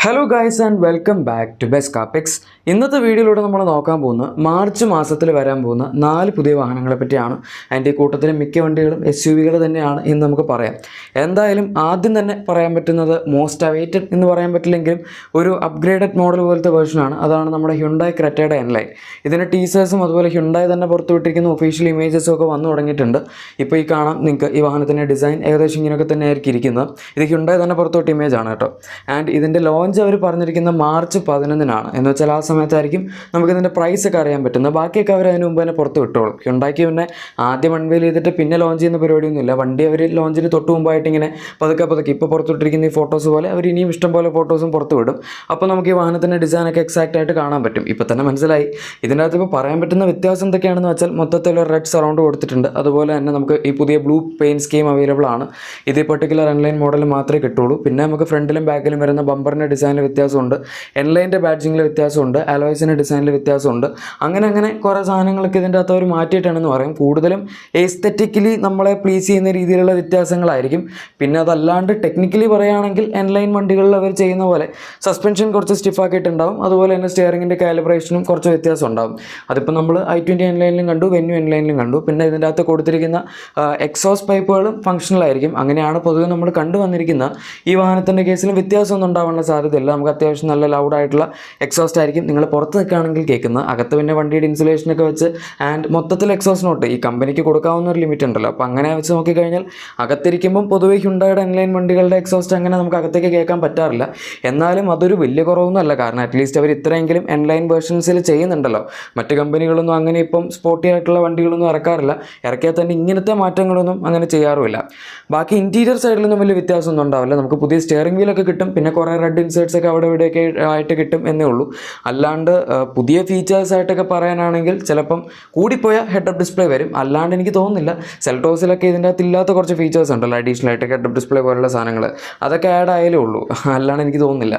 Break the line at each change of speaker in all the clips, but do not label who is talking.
Hello guys and welcome back to best Cappix. ഇന്നത്തെ വീഡിയോയിലൂടെ നമ്മൾ നോക്കാൻ പോകുന്ന മാർച്ച് മാസത്തിൽ വരാൻ പോകുന്ന 4 പുതിയ വാഹനങ്ങളെ പറ്റിയാണ്. അതിൻ്റെ കൂട്ടത്തിൽ മിക്ക വണ്ടികളും SUV തന്നെയാണ് എന്ന് നമുക്ക് പറയാം. എന്തായാലും ആദ്യം തന്നെ പറയാൻ പറ്റുന്നത് മോസ്റ്റ് അവൈറ്റഡ് എന്ന് പറയാൻ പറ്റില്ലെങ്കിലും ഒരു അപ്ഗ്രേഡഡ് മോഡൽ പോലത്തെ വേർഷനാണ്. അതാണ് നമ്മുടെ ഹ്യുണ്ടായി ക്രെറ്റയുടെ എൻലൈൻ. ഇതിൻ്റെ ടീസേഴ്സും അതുപോലെ ഹ്യുണ്ടായി തന്നെ പുറത്തുവിട്ടിരിക്കുന്ന ഒഫീഷ്യൽ ഇമേജസും ഒക്കെ വന്നു തുടങ്ങിയിട്ടുണ്ട്. ഇപ്പോൾ ഈ കാണാം നിങ്ങൾക്ക് ഈ വാഹനത്തിൻ്റെ ഡിസൈൻ ഏകദേശം ഇങ്ങനെയൊക്കെ തന്നെ ആയിരിക്കും ഇരിക്കുന്നത്. ഇത് ഹ്യുണ്ടായി തന്നെ പുറത്തുവിട്ട ഇമേജ് ആണ് കേട്ടോ. ആൻഡ് ഇതിൻ്റെ ലോഞ്ച് അവർ പറഞ്ഞിരിക്കുന്ന മാർച്ച് 11-നാണ്. എന്ന് വെച്ചാൽ ആ സമയത്തായിരിക്കും നമുക്കിതിൻ്റെ പ്രൈസ് ഒക്കെ അറിയാൻ പറ്റുന്നത്. ബാക്കിയൊക്കെ അവർ അതിന് മുമ്പ് തന്നെ പുറത്ത് വിട്ടോളും. ഹ്യുണ്ടായിക്ക് പിന്നെ ആദ്യം അൺവെയിൽ ചെയ്തിട്ട് പിന്നെ ലോഞ്ച് ചെയ്യുന്ന പരിപാടിയൊന്നുമില്ല. വണ്ടി അവർ ലോഞ്ചിന് തൊട്ട് മുമ്പായിട്ട് ഇങ്ങനെ പതുക്കെ ഇപ്പോൾ പുറത്തുവിട്ടിരിക്കുന്ന ഈ ഫോട്ടോസ് പോലെ അവർ ഇനിയും ഇഷ്ടംപോലെ ഫോട്ടോസും പുറത്ത് വിടും. അപ്പോൾ നമുക്ക് ഈ വാഹനത്തിൻ്റെ ഡിസൈനൊക്കെ എക്സാക്റ്റ് ആയിട്ട് കാണാൻ പറ്റും. ഇപ്പോൾ തന്നെ മനസ്സിലായി. ഇതിൻ്റെ അകത്ത് ഇപ്പോൾ പറയാൻ പറ്റുന്ന വ്യത്യാസം എന്തൊക്കെയാണെന്ന് വെച്ചാൽ മൊത്തത്തിലൊരു റെഡ് സറൗണ്ട് കൊടുത്തിട്ടുണ്ട്. അതുപോലെ തന്നെ നമുക്ക് ഈ പുതിയ ബ്ലൂ പെയിൻറ്റ് സ്കീം അവൈലബിൾ ആണ്. ഇത് പെർട്ടിക്കുലർ എൻലൈൻ മോഡൽ മാത്രമേ കിട്ടുള്ളൂ. പിന്നെ നമുക്ക് ഫ്രണ്ടിലും ബാക്കിലും വരുന്ന ബമ്പറിൻ്റെ ഡിസൈനിൽ വ്യത്യാസമുണ്ട്, എൻലൈൻ്റെ ബാഡ്ജിങ്ങിൽ വ്യത്യാസമുണ്ട്, അലോയ്സിൻ്റെ ഡിസൈനിൽ വ്യത്യാസമുണ്ട്. അങ്ങനെ കുറേ സാധനങ്ങളൊക്കെ ഇതിൻ്റെ അകത്ത് അവർ മാറ്റിയിട്ടാണെന്ന് പറയും. കൂടുതലും എസ്തെറ്റിക്കലി നമ്മളെ പ്ലീസ് ചെയ്യുന്ന രീതിയിലുള്ള വ്യത്യാസങ്ങളായിരിക്കും. പിന്നെ അതല്ലാണ്ട് ടെക്നിക്കലി പറയുകയാണെങ്കിൽ എൻലൈൻ വണ്ടികളിൽ അവർ ചെയ്യുന്ന പോലെ സസ്പെൻഷൻ കുറച്ച് സ്റ്റിഫാക്കിയിട്ടുണ്ടാവും. അതുപോലെ തന്നെ സ്റ്റിയറിങ്ങിൻ്റെ കാലിബ്രേഷനും കുറച്ച് വ്യത്യാസം ഉണ്ടാവും. അതിപ്പോൾ നമ്മൾ i20 എൻലൈനിലും കണ്ടു, വെന്യൂ എൻലൈനിലും കണ്ടു. പിന്നെ ഇതിൻ്റെ അകത്ത് കൊടുത്തിരിക്കുന്ന എക്സോസ്റ്റ് പൈപ്പുകളും ഫങ്ഷണൽ ആയിരിക്കും. അങ്ങനെയാണ് പൊതുവെ നമ്മൾ കണ്ടുവന്നിരിക്കുന്ന. ഈ വാഹനത്തിൻ്റെ കേസിലും വ്യത്യാസമൊന്നും ഉണ്ടാവാനുള്ള സാധ്യതയില്ല. നമുക്ക് അത്യാവശ്യം നല്ല ലൗഡായിട്ടുള്ള എക്സോസ്റ്റ് ആയിരിക്കും നിങ്ങൾ പുറത്ത് നിൽക്കുകയാണെങ്കിൽ കേൾക്കുന്നത്. അകത്ത് പിന്നെ വണ്ടിയുടെ ഇൻസുലേഷനൊക്കെ വെച്ച് ആൻഡ് മൊത്തത്തിൽ എക്സോസ്റ്റ് നോട്ട് ഈ കമ്പനിക്ക് കൊടുക്കാവുന്ന ഒരു ലിമിറ്റ് ഉണ്ടല്ലോ. അപ്പോൾ അങ്ങനെ വെച്ച് നോക്കിക്കഴിഞ്ഞാൽ അകത്തിരിക്കുമ്പം പൊതുവെ ഹ്യുണ്ടായുടെ എൻലൈൻ വണ്ടികളുടെ എക്സോസ്റ്റ് അങ്ങനെ നമുക്ക് അകത്തേക്ക് കേൾക്കാൻ പറ്റാറില്ല. എന്നാലും അതൊരു വലിയ കുറവൊന്നുമല്ല. കാരണം അറ്റ്ലീസ്റ്റ് അവർ ഇത്രയെങ്കിലും എൻലൈൻ വേർഷൻസിൽ ചെയ്യുന്നുണ്ടല്ലോ. മറ്റ് കമ്പനികളൊന്നും അങ്ങനെ ഇപ്പം സ്പോർട്ടി ആയിട്ടുള്ള വണ്ടികളൊന്നും ഇറക്കാറില്ല. ഇറക്കിയാൽ തന്നെ ഇങ്ങനത്തെ മാറ്റങ്ങളൊന്നും അങ്ങനെ ചെയ്യാറുമില്ല. ബാക്കി ഇൻറ്റീരിയർ സൈഡിലൊന്നും വലിയ വ്യത്യാസമൊന്നും ഉണ്ടാവില്ല. നമുക്ക് പുതിയ സ്റ്റിയറിംഗ് വീലൊക്കെ കിട്ടും. പിന്നെ കുറേ റെഡ് ഇൻസേർട്സ് ഒക്കെ അവിടെ ഇവിടെയൊക്കെ ആയിട്ട് കിട്ടും എന്നേ ഉള്ളൂ. അല്ലാണ്ട് പുതിയ ഫീച്ചേഴ്സായിട്ടൊക്കെ പറയാനാണെങ്കിൽ ചിലപ്പം കൂടിപ്പോയ ഹെഡ് അപ്പ് ഡിസ്പ്ലേ വരും. അല്ലാണ്ട് എനിക്ക് തോന്നുന്നില്ല. സെൽട്ടോസിലൊക്കെ ഇതിൻ്റെ അകത്ത് ഇല്ലാത്ത കുറച്ച് ഫീച്ചേഴ്സ് ഉണ്ടല്ലോ, അഡീഷണൽ ആയിട്ട് ഹെഡ് അപ്പ് ഡിസ്പ്ലേ പോലുള്ള സാധനങ്ങൾ, അതൊക്കെ ആഡ് ആയാലേ ഉള്ളൂ. അല്ലാണ്ട് എനിക്ക് തോന്നുന്നില്ല.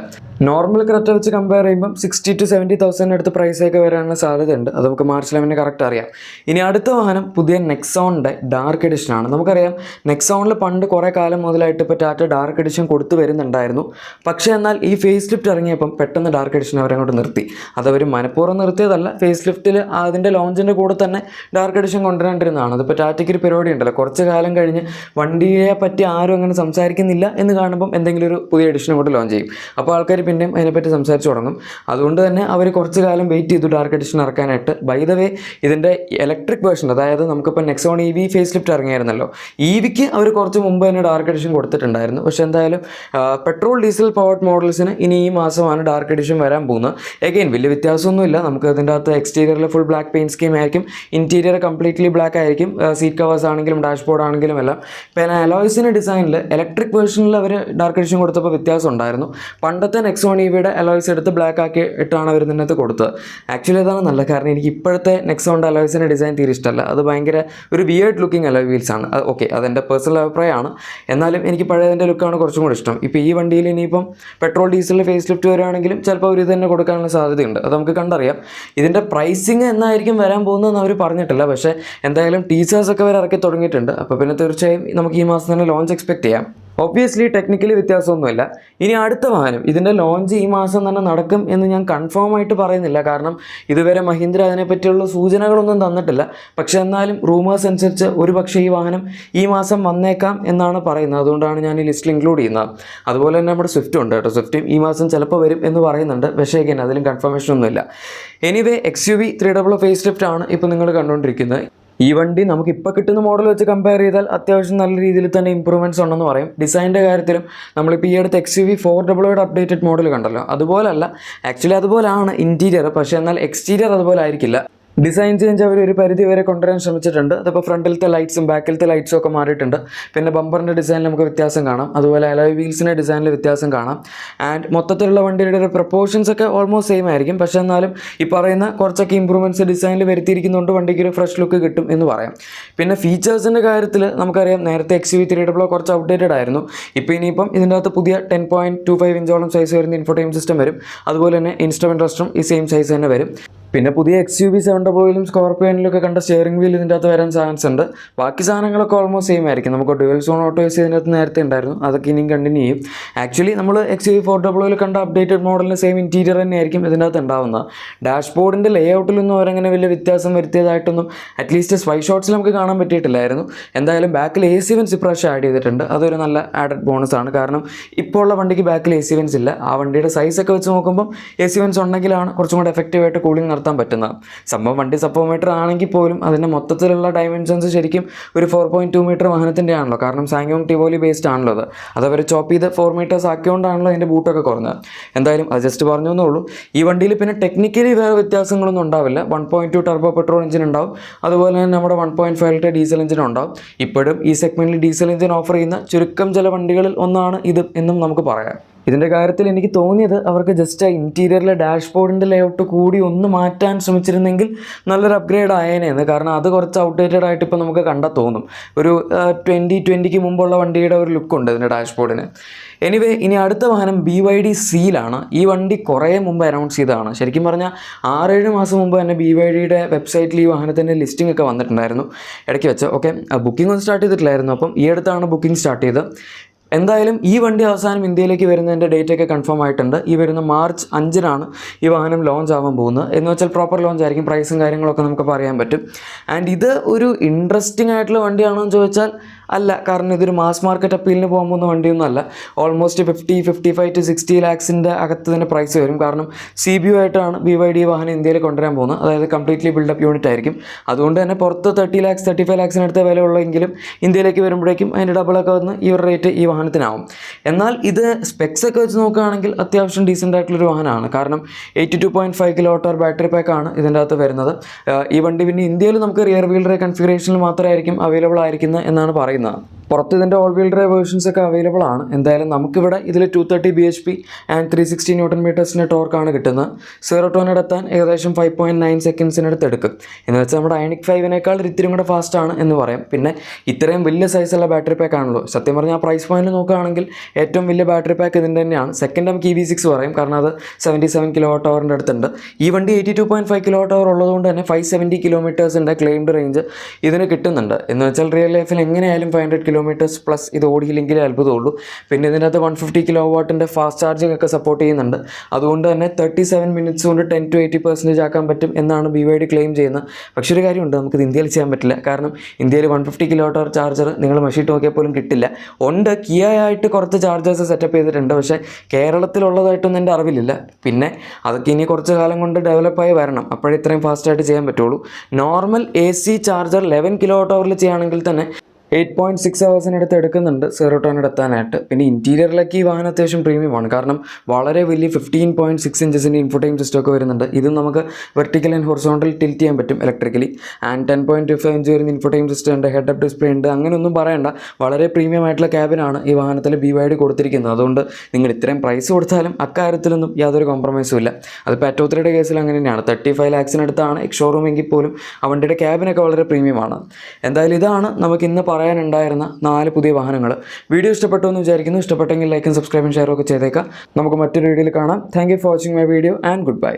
നോർമൽ ക്രെറ്റ വെച്ച് കമ്പയർ ചെയ്യുമ്പം 60,000 to 70,000 അടുത്ത് പ്രൈസൊക്കെ വരാനുള്ള സാധ്യതയുണ്ട്. അത് നമുക്ക് മാർച്ച് 11 കറക്റ്റ് അറിയാം. ഇനി അടുത്ത വാഹനം പുതിയ നെക്സോണിൻ്റെ ഡാർക്ക് എഡിഷനാണ്. നമുക്കറിയാം നെക്സോണിൽ പണ്ട് കുറേ കാലം മുതലായിട്ട് ഇപ്പോൾ ടാറ്റ ഡാർക്ക് എഡിഷൻ കൊടുത്തു വരുന്നുണ്ടായിരുന്നു. പക്ഷേ എന്നാൽ ഈ ഫേസ് ലിഫ്റ്റ് ഇറങ്ങിയപ്പം പെട്ടെന്ന് ഡാർക്ക് എഡിഷൻ അവരങ്ങോട്ട് നിർത്തി. അതവർ മനഃപൂർവ്വം നിർത്തിയതല്ല. ഫേസ് ലിഫ്റ്റിൽ അതിൻ്റെ ലോഞ്ചിൻ്റെ കൂടെ തന്നെ ഡാർക്ക് എഡിഷൻ കൊണ്ടുവരേണ്ടിരുന്നതാണ്. അതിപ്പോൾ ടാറ്റയ്ക്ക് ഒരു പരിപാടി ഉണ്ടല്ലോ, കുറച്ച് കാലം കഴിഞ്ഞ് വണ്ടിയെ പറ്റി ആരും അങ്ങനെ സംസാരിക്കുന്നില്ല എന്ന് കാണുമ്പം എന്തെങ്കിലും ഒരു പുതിയ എഡിഷൻ അങ്ങോട്ട് ലോഞ്ച് ചെയ്യും. അപ്പോൾ ആൾക്കാർ പിന്നെയും അതിനെപ്പറ്റി സംസാരിച്ച് തുടങ്ങും. അതുകൊണ്ട് തന്നെ അവർ കുറച്ച് കാലം വെയിറ്റ് ചെയ്തു ഡാർക്ക് എഡിഷൻ ഇറക്കാനായിട്ട്. ബൈ ദ വേ ഇതിൻ്റെ ഇലക്ട്രിക് വേർഷൻ, അതായത് നമുക്കിപ്പോൾ നെക്സോൺ EV ഫേസ് ലിഫ്റ്റ് ഇറങ്ങിയായിരുന്നല്ലോ, EVക്ക് അവർ കുറച്ച് മുമ്പ് തന്നെ ഡാർക്ക് എഡിഷൻ കൊടുത്തിട്ടുണ്ടായിരുന്നു. പക്ഷേ എന്തായാലും പെട്രോൾ ഡീസൽ പവർഡ് മോഡൽസിന് ഇനി ഈ മാസമാണ് ഡാർക്ക് എഡിഷൻ വരാൻ പോകുന്നത്. എഗെയിൻ വലിയ വ്യത്യാസമൊന്നുമില്ല. നമുക്ക് അതിൻ്റെ അകത്ത് എക്സ്റ്റീരിയറിൽ ഫുൾ ബ്ലാക്ക് പെയിൻറ്റ് സ്കീം ആയിരിക്കും, ഇൻറ്റീരിയർ കംപ്ലീറ്റ്ലി ബ്ലാക്ക് ആയിരിക്കും, സീറ്റ് കവേഴ്സ് ആണെങ്കിലും ഡാഷ്ബോർഡ് ആണെങ്കിലും എല്ലാം. പിന്നെ അലോയ്സിൻ്റെ ഡിസൈനിൽ ഇലക്ട്രിക് വേർഷനിൽ അവർ ഡാർക്ക് എഡിഷൻ കൊടുത്തപ്പോൾ വ്യത്യാസം ഉണ്ടായിരുന്നു. പണ്ടത്തെ നെക്സോൺ EVയുടെ അലോയ്സ് എടുത്ത് ബ്ലാക്ക് ആക്കി ഇട്ടാണ് അവർ ഇതിനകത്ത് കൊടുത്തത്. ആക്ച്വലി അതാണ് നല്ല. കാരണം എനിക്ക് ഇപ്പോഴത്തെ നെക്സോണിൻ്റെ അലോയ്സിൻ്റെ ഡിസൈൻ തീരെ ഇഷ്ടമല്ല. അത് ഭയങ്കര ഒരു വിയേർഡ് ലുക്കിംഗ് അലോയ് വീൽസ് ആണ്. ഓക്കെ, അതെൻ്റെ പേഴ്സണൽ അഭിപ്രായമാണ്. എന്നാലും എനിക്ക് പഴയതിൻ്റെ ലുക്കാണ് കുറച്ചും കൂടി ഇഷ്ടം. ഇപ്പോൾ ഈ വണ്ടിയിൽ ഇനിയിപ്പം പെട്രോൾ ഡീസലിൽ ഫേസ് ലിഫ്റ്റ് വരുവാണെങ്കിലും ചിലപ്പോൾ അവർ ഇത് തന്നെ കൊടുക്കാനുള്ള സാധ്യതയുണ്ട്. അത് നമുക്ക് കണ്ടറിയാം. ഇതിൻ്റെ പ്രൈസിങ് എന്നായിരിക്കും വരാൻ പോകുന്നതെന്ന് അവർ പറഞ്ഞിട്ടില്ല. പക്ഷേ എന്തായാലും ടീസേഴ്സൊക്കെ അവർ ഇറക്കി തുടങ്ങിയിട്ടുണ്ട്. അപ്പോൾ പിന്നെ തീർച്ചയായും നമുക്ക് ഈ മാസം തന്നെ ലോഞ്ച് എക്സ്പെക്ട് ചെയ്യാം. ഒബ്വിയസ്ലി ടെക്നിക്കലി വ്യത്യാസമൊന്നുമില്ല. ഇനി അടുത്ത വാഹനം, ഇതിൻ്റെ ലോഞ്ച് ഈ മാസം തന്നെ നടക്കും എന്ന് ഞാൻ കൺഫേം ആയിട്ട് പറയുന്നില്ല. കാരണം ഇതുവരെ മഹീന്ദ്ര അതിനെപ്പറ്റിയുള്ള സൂചനകളൊന്നും തന്നിട്ടില്ല. പക്ഷേ എന്നാലും റൂമേഴ്സ് അനുസരിച്ച് ഒരു പക്ഷേ ഈ വാഹനം ഈ മാസം വന്നേക്കാം എന്നാണ് പറയുന്നത്. അതുകൊണ്ടാണ് ഞാൻ ഈ ലിസ്റ്റിൽ ഇൻക്ലൂഡ് ചെയ്യുന്നത്. അതുപോലെ തന്നെ നമ്മുടെ സ്വിഫ്റ്റ് ഉണ്ട് കേട്ടോ. സ്വിഫ്റ്റും ഈ മാസം ചിലപ്പോൾ വരും എന്ന് പറയുന്നുണ്ട്. പക്ഷേ again അതിലും കൺഫർമേഷൻ ഒന്നുമില്ല. എനിവേ XUV 300 ഫേസ് ലിഫ്റ്റ് ആണ് ഇപ്പോൾ നിങ്ങൾ കണ്ടുകൊണ്ടിരിക്കുന്നത്. ഈ വണ്ടി നമുക്ക് ഇപ്പോൾ കിട്ടുന്ന മോഡൽ വെച്ച് കമ്പയർ ചെയ്താൽ അത്യാവശ്യം നല്ല രീതിയിൽ തന്നെ ഇമ്പ്രൂവ്മെൻറ്റ്സ് ഉണ്ടെന്ന് പറയും. ഡിസൈൻ്റെ കാര്യത്തിലും നമ്മളിപ്പോൾ ഈ അടുത്ത് XUV 400 അപ്ഡേറ്റഡ് മോഡൽ കണ്ടല്ലോ, അതുപോലല്ല. ആക്ച്വലി അതുപോലെയാണ് ഇൻറ്റീരിയർ. പക്ഷേ എന്നാൽ എക്സ്റ്റീരിയർ അതുപോലെ ആയിരിക്കില്ല. ഡിസൈൻ ചേഞ്ച് അവർ ഒരു പരിധി വരെ കൊണ്ടുവരാൻ ശ്രമിച്ചിട്ടുണ്ട്. അതിപ്പോൾ ഫ്രണ്ടിലത്തെ ലൈറ്റ്സും ബാക്കിലത്തെ ലൈറ്റ്സും ഒക്കെ മാറിയിട്ടുണ്ട്. പിന്നെ ബമ്പറിൻ്റെ ഡിസൈനിൽ നമുക്ക് വ്യത്യാസം കാണാം. അതുപോലെ അലോയ് വീൽസിൻ്റെ ഡിസൈനിൽ വ്യത്യാസം കാണാം. ആൻഡ് മൊത്തത്തിലുള്ള വണ്ടിയുടെ ഒരു പ്രപ്പോർഷൻസ് ഒക്കെ ഓൾമോസ്റ്റ് സെയിം ആയിരിക്കും. പക്ഷേ എന്നാലും ഈ പറയുന്ന കുറച്ചൊക്കെ ഇമ്പ്രൂവ്മെൻറ്റ്സ് ഡിസൈനിൽ വരുത്തിയിരിക്കുന്നതുകൊണ്ട് വണ്ടിക്ക് ഒരു ഫ്രഷ് ലുക്ക് കിട്ടും എന്ന് പറയാം. പിന്നെ ഫീച്ചേഴ്സിൻ്റെ കാര്യത്തിൽ നമുക്കറിയാം, നേരത്തെ XUV 300 കുറച്ച് ഔട്ട്ഡേറ്റഡ് ആയിരുന്നു. ഇപ്പോൾ ഇനിയിപ്പം ഇതിൻ്റെ അകത്ത് പുതിയ 10.25 ഇഞ്ചോളം സൈസ് വരുന്ന ഇൻഫോർടൈൻമെൻറ്റ് സിസ്റ്റം വരും. അതുപോലെ തന്നെ ഇൻസ്ട്രുമെൻറ്റ് റെസ്റ്ററും ഈ സെയിം സൈസ് തന്നെ വരും. പിന്നെ പുതിയ XUV 700 ഡബ്ല്യൂയിലും സ്കോർപിയോനിലൊക്കെ കണ്ട സ്റ്റിയറിംഗ് വീൽ ഇതിൻ്റെ അകത്ത് വരാൻ ചാൻസ് ഉണ്ട്. ബാക്കി സാധനങ്ങളൊക്കെ ഓൾമോസ്റ്റ് സെയിം ആയിരിക്കും. നമുക്ക് ഡ്യുവൽ സോൺ ഓട്ടോ എസി ഇതിൻ്റെ അകത്ത് നേരത്തെ ഉണ്ടായിരുന്നു, അതൊക്കെ ഇനിയും കണ്ടിന്യൂ ചെയ്യും. ആക്ച്വലി നമ്മൾ XUV400 കണ്ട അപ്ഡേറ്റഡ് മോഡലിന് സെയിം ഇൻറ്റീരിയർ തന്നെയായിരിക്കും ഇതിൻ്റെ അകത്ത് ഉണ്ടാവുന്നത്. ഡാഷ്ബോർഡിൻ്റെ ലേ ഔട്ടിലൊന്നും അവരങ്ങനെ വലിയ വ്യത്യാസം വരുത്തിയതായിട്ടൊന്നും അറ്റ്ലീസ്റ്റ് സ്പൈ ഷോട്ട്സിൽ നമുക്ക് കാണാൻ പറ്റിയിട്ടില്ലായിരുന്നു. എന്തായാലും ബാക്കിൽ AC വെൻസ് ഇപ്രാവശ്യം ആഡ് ചെയ്തിട്ടുണ്ട്. അതൊരു നല്ല ആഡഡ് ബോണസ് ആണ്. കാരണം ഇപ്പോൾ ഉള്ള വണ്ടിക്ക് ബാക്കിൽ AC വെൻസ് ഇല്ല. ആ വണ്ടിയുടെ സൈസൊക്കെ വെച്ച് നോക്കുമ്പോൾ AC വെൻസ് ഉണ്ടെങ്കിലാണ് കുറച്ചും കൂടെ എഫക്റ്റീവായിട്ട് കൂളിംഗ് നടത്താൻ പറ്റുന്നത്. സംഭവം വണ്ടി സപ്പോമീറ്റർ ആണെങ്കിൽ പോലും അതിൻ്റെ മൊത്തത്തിലുള്ള ഡയമെൻഷൻസ് ശരിക്കും ഒരു 4.2 മീറ്റർ വാഹനത്തിൻ്റെ ആണല്ലോ. കാരണം സാങ്യോങ് ടിവോലി ബേസ്ഡ് ആണല്ലോ അത്. അതവർ ചോപ്പ് ചെയ്ത് 4 മീറ്റേഴ്സ് ആക്കിയോണ്ടാണല്ലോ അതിൻ്റെ ബൂട്ടൊക്കെ കുറഞ്ഞത്. എന്തായാലും അത് ജസ്റ്റ് പറഞ്ഞേ ഉള്ളൂ. ഈ വണ്ടിയിൽ പിന്നെ ടെക്നിക്കലി വേറെ വ്യത്യാസങ്ങളൊന്നും ഉണ്ടാവില്ല. 1.2 ടർബോ പെട്രോൾ എഞ്ചിൻ ഉണ്ടാവും. അതുപോലെ തന്നെ നമ്മുടെ 1.5 ലിറ്റർ ഡീസൽ എഞ്ചിൻ ഉണ്ടാവും. ഇപ്പോഴും ഈ സെഗ്മെൻറ്റിൽ ഡീസൽ എഞ്ചിൻ ഓഫർ ചെയ്യുന്ന ചുരുക്കം ചില വണ്ടികളിൽ ഒന്നാണ് ഇത് എന്നും നമുക്ക് പറയാം. ഇതിൻ്റെ കാര്യത്തിൽ എനിക്ക് തോന്നിയത് അവർക്ക് ജസ്റ്റ് ആ ഇൻറ്റീരിയറിലെ ഡാഷ്ബോർഡിൻ്റെ ലേഔട്ട് കൂടി ഒന്ന് മാറ്റാൻ ശ്രമിച്ചിരുന്നെങ്കിൽ നല്ലൊരു അപ്ഗ്രേഡ് ആയേനെന്ന്. കാരണം അത് കുറച്ച് ഔട്ട്ഡേറ്റഡ് ആയിട്ട് ഇപ്പോൾ നമുക്ക് കണ്ടാൽ തോന്നും. ഒരു 2020 മുമ്പുള്ള വണ്ടിയുടെ ഒരു ലുക്കുണ്ട് ഇതിൻ്റെ ഡാഷ്ബോർഡിന്. എനിവേ, ഇനി അടുത്ത വാഹനം BYD സീലാണ്. ഈ വണ്ടി കുറേ മുമ്പ് അനൗൺസ് ചെയ്തതാണ്. ശരിക്കും പറഞ്ഞാൽ 6-7 മാസം മുമ്പ് തന്നെ BYDയുടെ വെബ്സൈറ്റിൽ ഈ വാഹനത്തിൻ്റെ ലിസ്റ്റിംഗ് ഒക്കെ വന്നിട്ടുണ്ടായിരുന്നു ഇടയ്ക്ക് വെച്ച്. ഓക്കെ, ബുക്കിംഗ് ഒന്നും സ്റ്റാർട്ട് ചെയ്തിട്ടില്ലായിരുന്നു. അപ്പം ഈ അടുത്താണ് ബുക്കിംഗ് സ്റ്റാർട്ട് ചെയ്തത്. എന്തായാലും ഈ വണ്ടി അവസാനം ഇന്ത്യയിലേക്ക് വരുന്നതിൻ്റെ ഡേറ്റൊക്കെ കൺഫേം ആയിട്ടുണ്ട്. ഈ വരുന്ന മാർച്ച് 5-നാണ് ഈ വാഹനം ലോഞ്ച് ആവാൻ പോകുന്നത്. എന്ന് വെച്ചാൽ പ്രോപ്പർ ലോഞ്ച് ആയിരിക്കും. പ്രൈസും കാര്യങ്ങളൊക്കെ നമുക്ക് പറയാൻ പറ്റും. ആൻഡ് ഇത് ഒരു ഇൻട്രസ്റ്റിംഗ് ആയിട്ടുള്ള വണ്ടിയാണോ എന്ന് ചോദിച്ചാൽ അല്ല. കാരണം ഇതൊരു മാസ് മാർക്കറ്റ് അപ്പീലിന് പോകാൻ പോകുന്ന വണ്ടിയൊന്നും അല്ല. ഓൾമോസ്റ്റ് 55 to 60 ലാക്സിൻ്റെ അകത്ത് തന്നെ പ്രൈസ് വരും. കാരണം CBU ആയിട്ടാണ് BYD വാഹനം ഇന്ത്യയിൽ കൊണ്ടുവരാൻ പോകുന്നത്. അതായത് കംപ്ലീറ്റ്ലി ബിൽഡപ്പ് യൂണിറ്റ് ആയിരിക്കും. അതുകൊണ്ട് തന്നെ പുറത്ത് 30 lakhs 35 lakhസിനടുത്ത് വില ഉള്ളെങ്കിലും ഇന്ത്യയിലേക്ക് വരുമ്പോഴേക്കും അതിൻ്റെ ഡബിളൊക്കെ വന്ന് ഈ ഒരു റേറ്റ് ഈ വാഹനത്തിനാവും. എന്നാൽ ഇത് സ്പെക്സ് ഒക്കെ വെച്ച് നോക്കുകയാണെങ്കിൽ അത്യാവശ്യം ഡീസൻ്റ് ആയിട്ടുള്ളൊരു വാഹനമാണ്. കാരണം 82.5 kWh ബാറ്ററി പാക്കാണ് ഇതിൻ്റെ അകത്ത് വരുന്നത്. ഈ വണ്ടി പിന്നെ ഇന്ത്യയിൽ നമുക്ക് റിയർ വീൽ ഡ്രൈവ് കൺഫിഗറേഷനിൽ മാത്രമായിരിക്കും അവൈലബിൾ ആയിരിക്കുന്നത് എന്നാണ് പറയുന്നത്. പുറത്ത് ഇതിൻ്റെ ഓൾ വീൽ ഡ്രൈവ് വേർഷൻസ് ഒക്കെ അവൈലബിൾ ആണ്. എന്തായാലും നമുക്കിവിടെ ഇതിൽ 230 bhp ആൻഡ് 360 Nm ടോർക്കാണ് കിട്ടുന്നത്. 0 to 100 എത്താൻ ഏകദേശം 5.9 സെക്കൻഡ്സിനടുത്ത് എടുക്കും. എന്ന് വെച്ചാൽ നമ്മുടെ ഐണിക് 5-നേക്കാൾ ഇത്തിരി കൂടെ ഫാസ്റ്റ് ആണ് എന്ന് പറയാം. പിന്നെ ഇത്രയും വലിയ സൈസുള്ള ബാറ്ററി പാക്ക് ആണല്ലോ. സത്യം പറഞ്ഞാൽ ആ പ്രൈസ് പോയിന്റ് നോക്കുകയാണെങ്കിൽ ഏറ്റവും വലിയ ബാറ്ററി പാക്ക് ഇതിൻ്റെ തന്നെയാണ്. സെക്കൻഡ് നമുക്ക് EV6 പറയും. കാരണം അത് 77 kWh അടുത്തുണ്ട്. ഈ വണ്ടി 82.5 kWh ഉള്ളതുകൊണ്ട് തന്നെ 570 കിലോമീറ്റേഴ്സിൻ്റെ ക്ലെയിംഡ് റേഞ്ച് ഇതിന് കിട്ടുന്നുണ്ട്. എന്ന് വെച്ചാൽ റിയൽ ലൈഫിൽ എങ്ങനെയായാലും 500 km പ്ലസ് ഇത് ഓടിയില്ലെങ്കിലേ അത്ഭുതമുള്ളൂ. പിന്നെ ഇതിനകത്ത് 150 kW ഫാസ്റ്റ് ചാർജിങ് ഒക്കെ സപ്പോർട്ട് ചെയ്യുന്നുണ്ട്. അതുകൊണ്ട് തന്നെ 37 minutes കൊണ്ട് 10 to 80% ആക്കാൻ പറ്റും എന്നാണ് BYD ക്ലെയിം ചെയ്യുന്നത്. പക്ഷേ ഒരു കാര്യമുണ്ട്, നമുക്കിത് ഇന്ത്യയിൽ ചെയ്യാൻ പറ്റില്ല. കാരണം ഇന്ത്യയിൽ 150 kWh ചാർജർ നിങ്ങൾ മെഷീൻ നോക്കിയാൽ പോലും കിട്ടില്ല. ഉണ്ട്, കിയ ആയിട്ട് കുറച്ച് ചാർജേഴ്സ് സെറ്റപ്പ് ചെയ്തിട്ടുണ്ട്. പക്ഷേ കേരളത്തിലുള്ളതായിട്ടൊന്നും എൻ്റെ അറിവിലില്ല. പിന്നെ അതൊക്കെ ഇനി കുറച്ച് കാലം കൊണ്ട് ഡെവലപ്പായി വരണം. അപ്പോഴേ ഇത്രയും ഫാസ്റ്റായിട്ട് ചെയ്യാൻ പറ്റുള്ളൂ. നോർമൽ AC ചാർജർ 11 kWh ചെയ്യുകയാണെങ്കിൽ തന്നെ 8.6 hours എടുക്കുന്നുണ്ട് 0 to 100 എത്താനായിട്ട്. പിന്നെ ഇൻറ്റീരിയറിലേക്ക് ഈ വാഹനം അത്യാവശ്യം പ്രീമിയമാണ്. കാരണം വളരെ വലിയ 15.6 ഇഞ്ചസിൻ്റെ ഇൻഫോടൈം സിസ്റ്റം ഒക്കെ വരുന്നുണ്ട്. ഇതും നമുക്ക് വെർട്ടിക്കൽ ആൻഡ് ഹൊറിസോണ്ടൽ ടിൽറ്റ് ചെയ്യാൻ പറ്റും ഇലക്ട്രിക്കലി. ആൻഡ് 10.25 ഇഞ്ച് വരുന്ന ഇൻഫോടൈം സിസ്റ്റം ഉണ്ട്, ഹെഡ് അപ്പ് ഡിസ്പ്ലേ ഉണ്ട്. അങ്ങനെയൊന്നും പറയണ്ട, വളരെ പ്രീമിയം ആയിട്ടുള്ള ക്യാബിനാണ് ഈ വാഹനത്തിൽ BYD കൊടുത്തിരിക്കുന്നത്. അതുകൊണ്ട് നിങ്ങൾ ഇത്രയും പ്രൈസ് കൊടുത്താലും അക്കാര്യത്തിലൊന്നും യാതൊരു കോംപ്രമൈസും ഇല്ല. അത് പാറ്റോത്രിയുടെ കേസിൽ അങ്ങനെ തന്നെയാണ്. 35 lakhസിനടുത്താണ് എക്സ്ഷോറൂം എങ്കിൽ പോലും ആ വണ്ടിയുടെ ക്യാബിനൊക്കെ വളരെ പ്രീമിയമാണ്. എന്തായാലും ഇതാണ് നമുക്ക് ഇന്ന് പറയാനുണ്ടായിരുന്ന 4 പുതിയ വാഹനങ്ങൾ. വീഡിയോ ഇഷ്ടപ്പെട്ടു എന്ന് വിചാരിക്കുന്നു. ഇഷ്ടപ്പെട്ടെങ്കിൽ ലൈക്കും സബ്സ്ക്രൈബും ഷെയറും ഒക്കെ ചെയ്തേക്കാം. നമുക്ക് മറ്റൊരു വീഡിയോയിൽ കാണാം. Thank you for watching my video and good bye.